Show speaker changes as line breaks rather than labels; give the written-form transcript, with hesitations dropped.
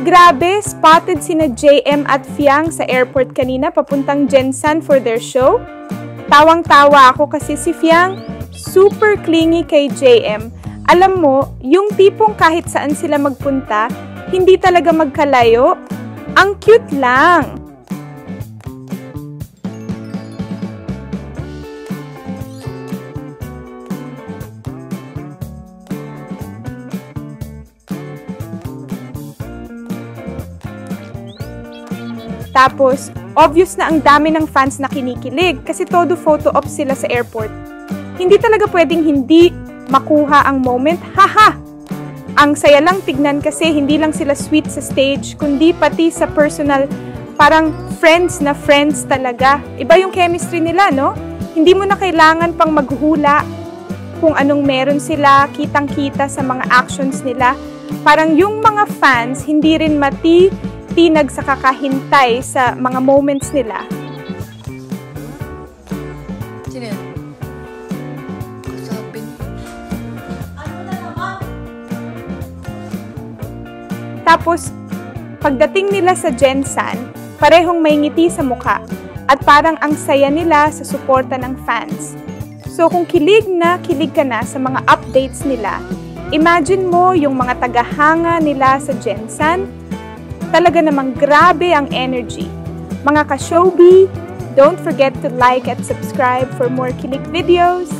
grabe, spotted sina JM at Fiang sa airport kanina papuntang Jensan for their show. Tawang-tawa ako kasi si Fiang super clingy kay JM. Alam mo, yung tipong kahit saan sila magpunta, hindi talaga magkalayo. Ang cute lang. Tapos, obvious na ang dami ng fans na kinikilig kasi todo photo op sila sa airport. Hindi talaga pwedeng hindi makuha ang moment. Haha! Ang saya lang tignan kasi hindi lang sila sweet sa stage, kundi pati sa personal, parang friends na friends talaga. Iba yung chemistry nila, no? Hindi mo na kailangan pang maghula kung anong meron sila, kitang-kita sa mga actions nila. Parang yung mga fans, hindi rin tinag sa kakahintay sa mga moments nila.
Sino yan? Kasapin. Ano na naman?
Tapos, pagdating nila sa Jensan, parehong may ngiti sa mukha at parang ang saya nila sa suporta ng fans. So kung kilig ka na sa mga updates nila, imagine mo yung mga tagahanga nila sa Jensan. Talaga namang grabe ang energy. Mga ka-showbie, don't forget to like and subscribe for more kilig videos.